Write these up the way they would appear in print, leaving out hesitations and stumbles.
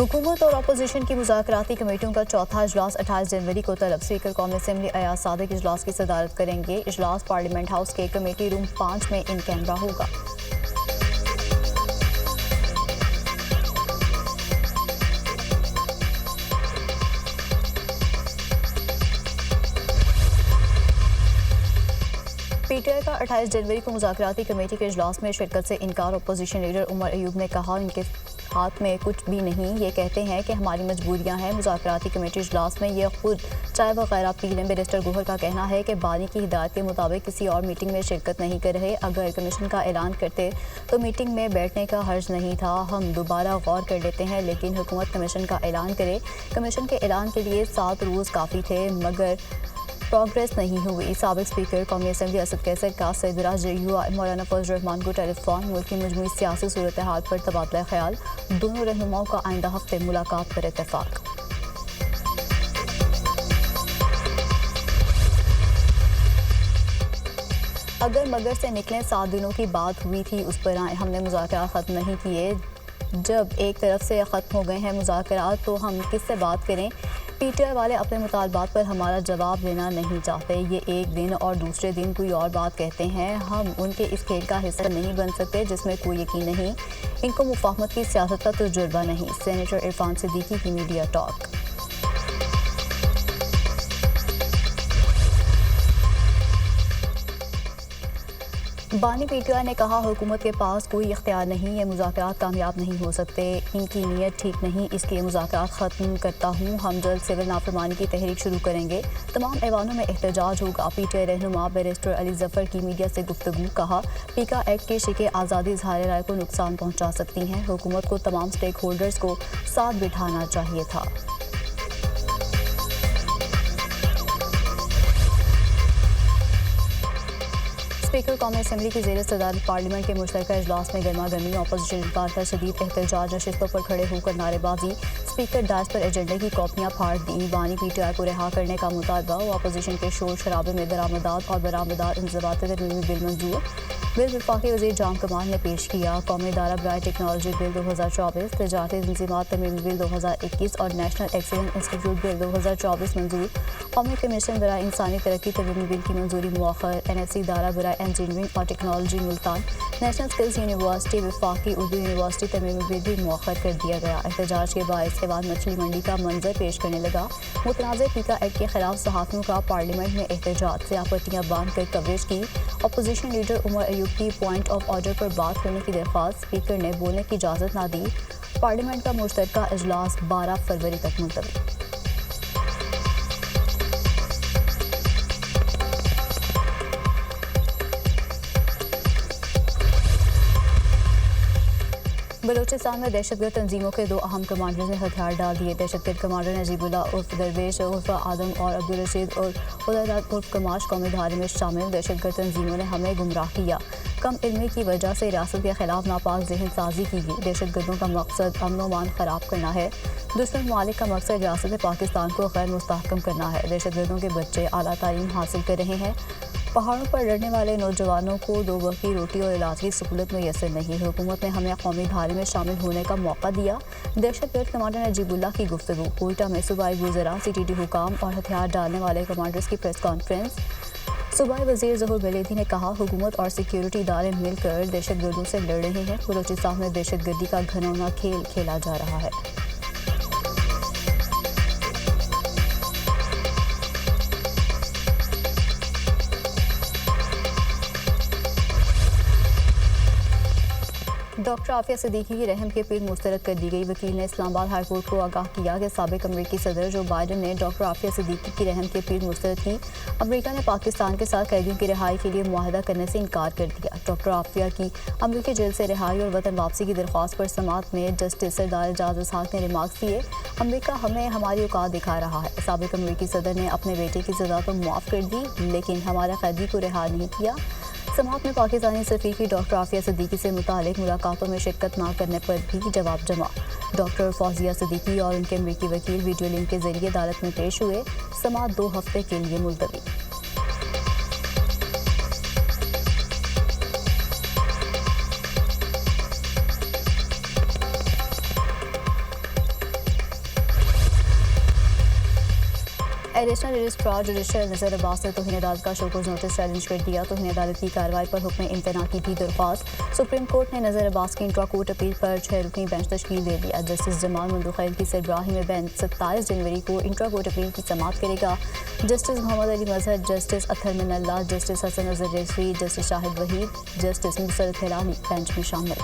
हुकूमत और अपोजिशन की मुज़ाकराती कमेटियों का चौथा इजलास 28 जनवरी को तलब। स्पीकर कौमी असम्बली अयाज सादिक इजलास की सदारत करेंगे। इजलास पार्लियामेंट हाउस के कमेटी रूम 5 में इन कैमरा होगा। पीटीआई का 28 जनवरी को मुज़ाकराती कमेटी के इजलास में शिरकत से इनकार। अपोजिशन लीडर उमर अयूब ने कहा, इनके हाथ में कुछ भी नहीं, ये कहते हैं कि हमारी मजबूरियां हैं। मुज़ाकराती कमेटी इजलास में ये खुद चाय वगैरह पी लें। बैरिस्टर गोहर का कहना है कि बानी की हिदायत के मुताबिक किसी और मीटिंग में शिरकत नहीं कर रहे। अगर कमीशन का ऐलान करते तो मीटिंग में बैठने का हर्ज नहीं था। हम दोबारा गौर कर लेते हैं, लेकिन हुकूमत कमीशन का ऐलान करे। कमीशन के ऐलान के लिए 7 रोज़ काफ़ी थे, मगर प्रोग्रेस नहीं हुई। साबिक स्पीकर कौमी असम्बली असद कैसर का सरबराह JUI मौलाना फजल रहमान को टेलीफोन। मुल्क की मजमूई सियासी सूरत हाल पर तबादला ख्याल। दोनों रहनुमाओं का आइंदा हफ्ते मुलाकात पर इत्तेफाक। अगर मगर से निकलें 7 दिनों की बात हुई थी, उस पर आए। हमने मुज़ाकरात ख़त्म नहीं किए। जब एक तरफ से ख़त्म हो गए हैं मुज़ाकरात तो हम किससे बात करें? पीटीआई वाले अपने मुतालबात पर हमारा जवाब लेना नहीं चाहते। ये एक दिन और दूसरे दिन कोई और बात कहते हैं। हम उनके इस खेल का हिस्सा नहीं बन सकते जिसमें कोई यकीन नहीं। इनको मुफाहमत की सियासत का तजुर्बा नहीं। सेनेटर इरफान सिद्दीकी की मीडिया टॉक। बानी पीटीआई ने कहा, हुकूमत के पास कोई इख्तियार नहीं, ये मुज़ाकरात कामयाब नहीं हो सकते। इनकी नीयत ठीक नहीं, इसलिए मुज़ाकरात ख़त्म करता हूँ। हम जल्द सिविल नाफरमानी की तहरीक शुरू करेंगे। तमाम ऐवानों में एहतजाज होगा। पीटीआई रहनुमा बैरिस्टर अली जफ़र की मीडिया से गुफ्तगू। कहा, पीका एक्ट के शिके आज़ादी इज़हार राय को नुकसान पहुँचा सकती हैं। हुकूमत को तमाम स्टेक होल्डर्स को साथ बिठाना चाहिए था। स्पीकर कौमी असम्बली की ज़ेर सदारत पार्लियामेंट के मुश्तरका इजलास में गर्मा गर्मी। अपोजिशन का शदीद एहतजाज। नशिस्तों पर खड़े होकर नारेबाजी। स्पीकर डायस पर एजेंडे की कॉपियाँ फाड़ दी। बानी पीटीआई को रिहा करने का मुतालबा। अपोजिशन के शोर शराबे में दरामदात और बरामदात इंतज़ामात तरमीमी बिल मंजूर। बिल वफाकी वज़ीर जाम कमाल ने पेश किया। कौमी इदारा बराए टेक्नोलॉजी बिल 2024, तजारती तंज़ीमात तरमीमी बिल 2021 और नेशनल एक्सीलेंस इंस्टीट्यूट बिल 2024 मंजूर। कौमी कमीशन बराए इंसानी तरक्की तरमीमी बिल की मंजूरी मुअख्खर। NFC इदारा बराए इंजीनियरिंग और technology Multan, national skills university, वफाकी उर्दू यूनिवर्सिटी तरमीमी बिल भी मुअख्खर कर दिया गया। एहतजाज के बायस ऐवान मछली मंडी का मंजर पेश करने लगा। मुतनाज़ पीका एक्ट के खिलाफ सहाफ़ियों का पार्लियामेंट में एहतजाज। स्यापट्टियाँ बांध कर कवरेज की। अपोजिशन लीडर उमर अयूब की पॉइंट ऑफ ऑर्डर पर बात करने की दरख्वास्त। स्पीकर ने बोलने की इजाज़त ना दी। पार्लियामेंट का मुश्तरका इजलास 12 फरवरी तक मुलतवी। बलूचिस्तान में दहशतगर्द तंजीमों के 2 अहम कमांडर्स ने हथियार डाल दिए। दहशतगर्द कमांडर नजीबुल्लाह उर्फ दरवेश उर्फ आदम और अब्दुल रशीद और खुदादाद उर्फ कमाश कौमी धारे में शामिल। दहशतगर्द तंजीमों ने हमें गुमराह किया। कम इल्मी की वजह से रियासत के खिलाफ नापाक जहन साजी की गई। दहशतगर्दों का मकसद अमन व अमान खराब करना है। दुश्मन ममालिक का मकसद रियासत पाकिस्तान को गैर मुस्तहकम करना है। दहशतगर्दों के बच्चे आला तालीम हासिल कर रहे हैं। पहाड़ों पर लड़ने वाले नौजवानों को 2 वक्त की रोटी और इलाज की सहूलत मैसर नहीं। हुकूमत ने हमें कौमी धारे में शामिल होने का मौका दिया। दहशतगर्द कमांडर नजीबुल्लाह की गुफ्तगू। कोयटा में सूबाई वज़रा, CTT हुकाम और हथियार डालने वाले कमांडर्स की प्रेस कॉन्फ्रेंस। सूबाई वज़ीर ज़हूर बलेदी ने कहा, हुकूमत और सिक्योरिटी इदारे मिलकर दहशतगर्दों से लड़ रहे हैं। बलूचिस्तान में दहशतगर्दी का घनौना खेल खेला जा रहा है। डॉक्टर आफिया सिद्दीकी की रहम की अपील मुस्तरद कर दी गई। वकील ने इस्लामाबाद हाई कोर्ट को आगाह किया कि साबिक अमरीकी सदर जो बाइडन ने डॉक्टर आफिया सिद्दीकी की रहम की अपील मुस्तरद की। अमरीका ने पाकिस्तान के साथ कैदियों की रिहाई के लिए मुआहदा करने से इनकार कर दिया। डॉक्टर आफिया की अमरीकी जेल से रिहाई और वतन वापसी की दरख्वास्त पर समाअत में जस्टिस सरदार एजाज इसहाक ने रिमार्क्स दिए। अमरीका हमें हमारी औकात दिखा रहा है। साबिक अमरीकी सदर ने अपने बेटे की सज़ा तो मुआफ़ कर दी, लेकिन हमारे कैदी को रिहा नहीं किया। समाअत में पाकिस्तानी सफ़ीर की डॉक्टर आफिया सिद्दीकी से मुतालिक मुलाकातों में शिरकत न करने पर भी जवाब जमा। डॉक्टर फौजिया सिद्दीकी और उनके अमरीकी वकील वीडियो लिंक के जरिए अदालत में पेश हुए। समाअत 2 हफ्ते के लिए मुलतवी। ایڈیشنل رجسٹرار جوڈیشل نذیر عباس نے توہین عدالت کا شوکوز نوٹس چیلنج کر دیا۔ توہین عدالت کی کارروائی پر حکم امتناع کی بھی درخواست۔ سپریم کورٹ نے نذیر عباس کی انٹرا کورٹ اپیل پر 6 رکنی بینچ تشکیل دے دیا۔ جسٹس جمال مندوخیل کی سربراہی میں بینچ 27 جنوری کو انٹرا کورٹ اپیل کی سماعت کرے گا۔ جسٹس محمد علی مظہر، جسٹس اطہر من اللہ، جسٹس حسن اظہر رضوی، جسٹس شاہد وحید، جسٹس مسرت ہلالی بینچ میں شامل۔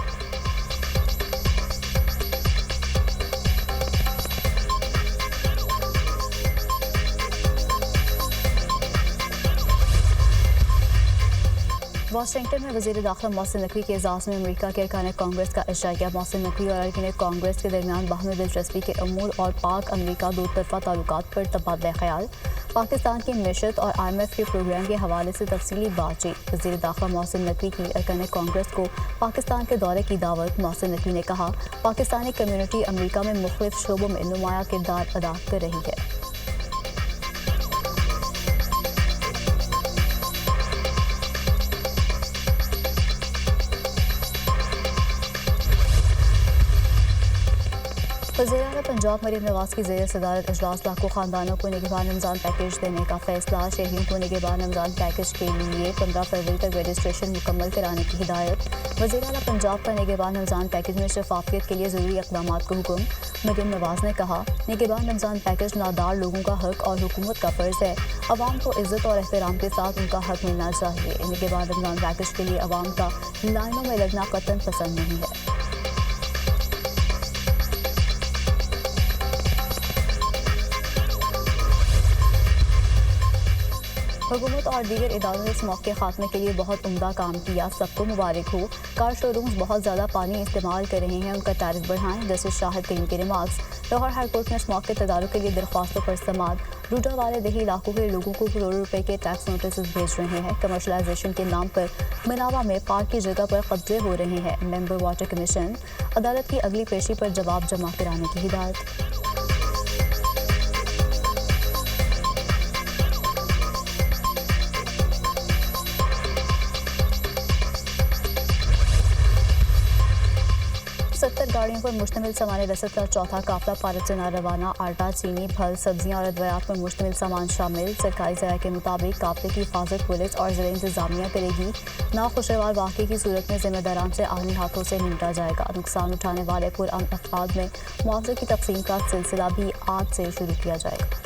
واشنگٹن میں وزیر داخلہ محسن نقوی کے اعزاز میں امریکہ کے ارکان کانگریس کا اجرائیہ۔ محسن نقوی اور ارکان کانگریس کے درمیان باہمی دلچسپی کے امور اور پاک امریکہ دو طرفہ تعلقات پر تبادلہ خیال، پاکستان کی معیشت اور IMF کے پروگرام کے حوالے سے تفصیلی بات چیت۔ وزیر داخلہ محسن نقوی کی ارکان کانگریس کو پاکستان کے دورے کی دعوت۔ محسن نقوی نے کہا، پاکستانی کمیونٹی امریکہ میں مختلف شعبوں میں نمایاں کردار ادا کر رہی ہے۔ وزیر اعلیٰ پنجاب مریم نواز کی زیر صدارت اجلاس لاکھوں خاندانوں کو نگہبان رمضان پیکیج دینے کا فیصلہ۔ شہریوں کو نگہبان رمضان پیکیج کے لیے 15 فروری تک رجسٹریشن مکمل کرانے کی ہدایت۔ وزیر اعلیٰ پنجاب کا نگہبان رمضان پیکیج میں شفافیت کے لیے ضروری اقدامات کا حکم۔ مریم نواز نے کہا، نگہبان رمضان پیکیج نادار لوگوں کا حق اور حکومت کا فرض ہے۔ عوام کو عزت اور احترام کے ساتھ ان کا حق ملنا چاہیے۔ نگہبان رمضان پیکیج کے لیے عوام کا لائنوں میں لگنا قطعاً پسند نہیں ہے۔ حکومت اور دیگر اداروں نے اس موقع کے خاتمے کے لیے بہت عمدہ کام کیا، سب کو مبارک ہو۔ کار شو رومز بہت زیادہ پانی استعمال کر رہے ہیں، ان کا ٹیرف بڑھائیں۔ جسٹس شاہد کریم کے ریمارکس۔ لاہور ہائی کورٹ میں اس موقع تدارک کے لیے درخواستوں پر سماعت۔ روڈا والے دیہی علاقوں کے لوگوں کو کروڑوں روپے کے ٹیکس نوٹسز بھیج رہے ہیں۔ کمرشلائزیشن کے نام پر مناوا میں پارک کی جگہ پر قبضے ہو رہے ہیں۔ ممبر واٹر کمیشن عدالت کی اگلی پیشی پر جواب جمع کرانے کی ہدایت۔ گاڑیوں پر مشتمل سامان رسد کا چوتھا قافلہ بھارت سے نہ روانہ۔ آٹا، چینی، پھل، سبزیاں اور ادویات پر مشتمل سامان شامل۔ سرکاری ذرائع کے مطابق قافلے کی حفاظت پولیس اور ضلع انتظامیہ کرے گی۔ ناخوشگوار واقعے کی صورت میں ذمہ داران سے آہنی ہاتھوں سے نمٹا جائے گا۔ نقصان اٹھانے والے پرامن افراد میں معاوضے کی تقسیم کا سلسلہ بھی آج سے شروع کیا جائے گا۔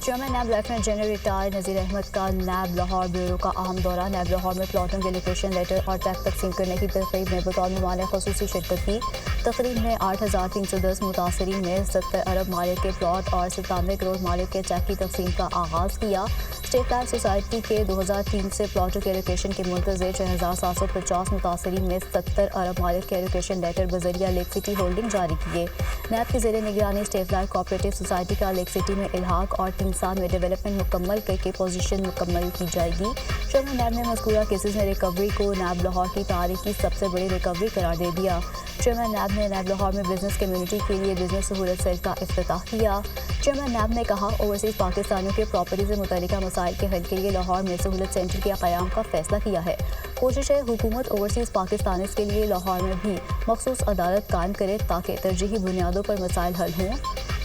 Chairman NAB lieutenant general retired Nazir Ahmad کا نیب لاہور بیورو کا اہم دورہ۔ نیب لاہور میں پلاٹوں کے لوکیشن لیٹر اور ٹیکس تقسیم کرنے کی تقریب میں بطور ممانع خصوصی شرکت کی۔ تقریب میں 8,310 متاثرین نے 70 ارب مالیت کے پلاٹ اور 97 کروڑ مالیت کے چیک کی تقسیم کا آغاز کیا۔ اسٹیٹ لائف سوسائٹی کے 2003 سے پلاٹوں کے لوکیشن کے منتظر 6,750 متاثرین نے 70 ارب مالیت کے ایلوکیشن لیٹر بذریعہ لیک سٹی ہولڈنگ جاری کیے۔ نیب کی زیر نگرانی اسٹیٹ لائف کوآپریٹو سوسائٹی کا لیک سٹی میں الحاق اور 3 سال میں ڈیولپمنٹ مکمل کر کے پوزیشن مکمل کی جائے گی۔ چیئرمین نیب نے مذکورہ کیسز میں ریکوری کو نیب لاہور کی تاریخ کی سب سے بڑی ریکوری قرار دے دیا۔ چیئرمین نیب نے نیب لاہور میں بزنس کمیونٹی کے لیے بزنس سہولت سیل کا افتتاح کیا۔ چیئرمین نیب نے کہا، اوورسیز پاکستانیوں کے پراپرٹی سے متعلقہ مسائل کے حل کے لیے لاہور میں سہولت سینٹر کے قیام کا فیصلہ کیا ہے۔ کوشش ہے حکومت اوورسیز پاکستانیز کے لیے لاہور میں بھی مخصوص عدالت قائم کرے تاکہ ترجیحی بنیادوں پر مسائل حل ہوں۔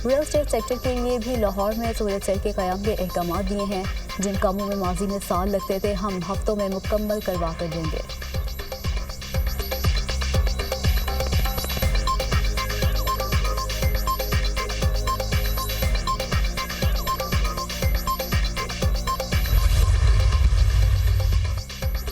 ریئل اسٹیٹ سیکٹر کے لیے بھی لاہور میں سہولت سیل کے قیام کے احکامات دیے ہیں۔ جن کاموں میں ماضی میں سال لگتے تھے، ہم ہفتوں میں مکمل کروا کر دیں گے۔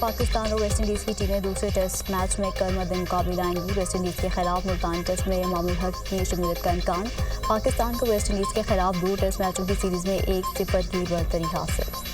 پاکستان اور ویسٹ انڈیز کی ٹیمیں دوسرے ٹیسٹ میچ میں کل مدن مقابلے لائیں گی۔ ویسٹ انڈیز کے خلاف ملتان ٹیسٹ میں امام الحق کی شمولیت کا امکان۔ پاکستان کو ویسٹ انڈیز کے خلاف 2 ٹیسٹ میچوں کی سیریز میں 1-0 کی برتری حاصل۔